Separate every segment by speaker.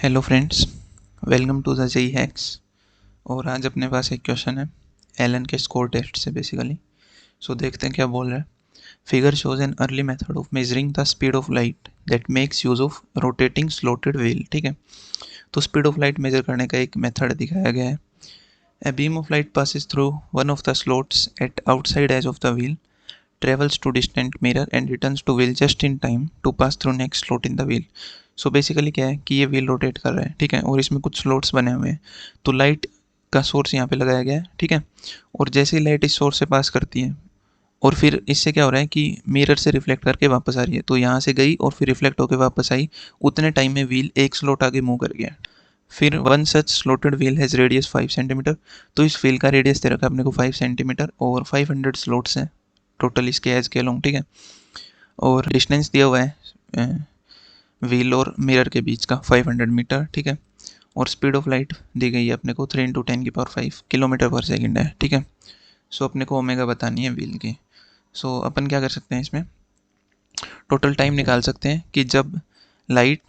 Speaker 1: Hello friends, welcome to the JEE hacks. और आज अपने पास एक क्वेश्चन है एलन के स्कोर टेस्ट से बेसिकली। सो देखते हैं क्या बोल रहा है। Figure shows an early method of measuring the speed of light that makes use of rotating slotted wheel. ठीक है, तो स्पीड ऑफ लाइट मेजर करने का एक मेथड दिखाया गया है। A beam of light passes through one of the slots at outside edge of the wheel, travels to distant mirror and returns to wheel just in time to pass through next slot in the wheel। So basically क्या है कि ये wheel rotate कर रहा है, ठीक है, और इसमें कुछ स्लॉट्स बने हुए हैं। तो लाइट का सोर्स यहाँ पे लगाया गया है, ठीक है, और जैसे ही लाइट इस सोर्स से पास करती है और फिर इससे क्या हो रहा है कि मिरर से रिफ्लेक्ट करके वापस आ रही है, तो यहाँ से गई और फिर रिफ्लेक्ट होकर वापस आई, उतने टाइम में व्हील एक स्लॉट आगे मूव कर गया। फिर one such slotted wheel has radius 5 centimetre. तो इस व्हील का रेडियस दे रखा है अपने को 5 सेंटीमीटर और 500 स्लॉट्स हैं टोटल इसके एज के लॉन्ग, ठीक है। और डिस्टेंस दिया हुआ है व्हील और मिरर के बीच का 500 मीटर, ठीक है। और स्पीड ऑफ लाइट दी गई है अपने को 3 × 10⁵ किलोमीटर पर सेकेंड है, ठीक है। सो अपने को ओमेगा बतानी है व्हील की। सो अपन क्या कर सकते हैं, इसमें टोटल टाइम निकाल सकते हैं कि जब लाइट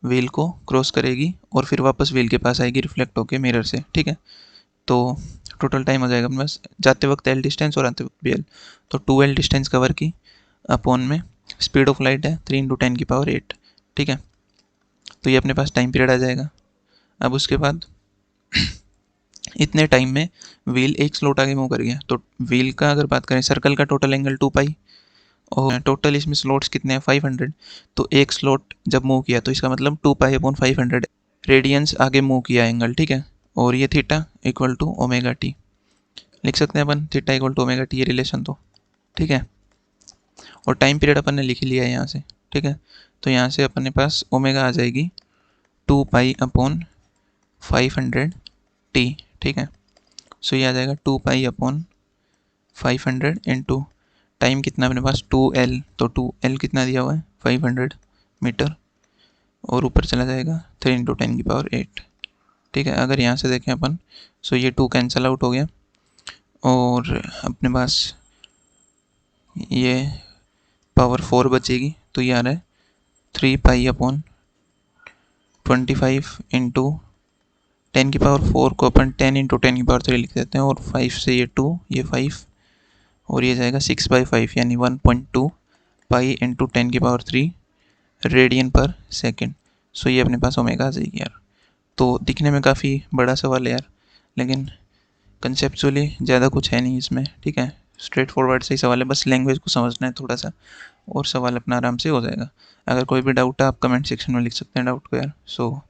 Speaker 1: व्हील को क्रॉस करेगी और फिर वापस व्हील के पास आएगी रिफ्लेक्ट होके मिरर से, ठीक है। तो टोटल टाइम हो जाएगा अपने पास जाते वक्त एल डिस्टेंस और आते वक्त बी एल। तो 2L डिस्टेंस कवर की अपॉन में स्पीड ऑफ लाइट है 3 × 10⁸, ठीक है। तो ये अपने पास टाइम पीरियड आ जाएगा। अब उसके बाद इतने टाइम में व्हील एक स्लॉट आगे मूव कर गया। तो व्हील का अगर बात करें, सर्कल का टोटल एंगल 2π और टोटल इसमें स्लॉट्स कितने हैं 500। तो एक स्लॉट जब मूव किया तो इसका मतलब 2π/500 रेडियंस आगे मूव किया एंगल, ठीक है। और ये theta equal to omega T लिख सकते हैं अपन, theta equal to omega T, ये रिलेशन तो, ठीक है। और टाइम पीरियड अपन ने लिख लिया है यहाँ से, ठीक है। तो यहाँ से अपने पास ओमेगा आ जाएगी 2π/500t, ठीक है। सो ये आ जाएगा 2π/500 इंटू टाइम कितना अपने पास 2L। तो 2L कितना दिया हुआ है 500 मीटर और ऊपर चला जाएगा 3 × 10⁸, ठीक है। अगर यहाँ से देखें अपन, सो ये 2 कैंसिल आउट हो गया और अपने पास ये पावर 4 बचेगी। तो ये आ रहा है 3π/25 इंटू 10⁴ को अपन 10 × 10⁻³ लिख देते हैं और 5 से ये 2, ये 5 और ये जाएगा 6/5 यानी 1.2 पाई इंटू 10⁻³ रेडियन पर सेकेंड। सो ये अपने पास ओमेगा आ जाएगी यार। तो दिखने में काफ़ी बड़ा सवाल है यार, लेकिन कंसेप्चुअली ज़्यादा कुछ है नहीं इसमें, ठीक है। स्ट्रेट फॉरवर्ड से ही सवाल है, बस लैंग्वेज को समझना है थोड़ा सा और सवाल अपना आराम से हो जाएगा। अगर कोई भी डाउट है आप कमेंट सेक्शन में लिख सकते हैं डाउट को यार। So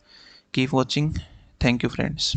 Speaker 1: keep watching, thank you friends.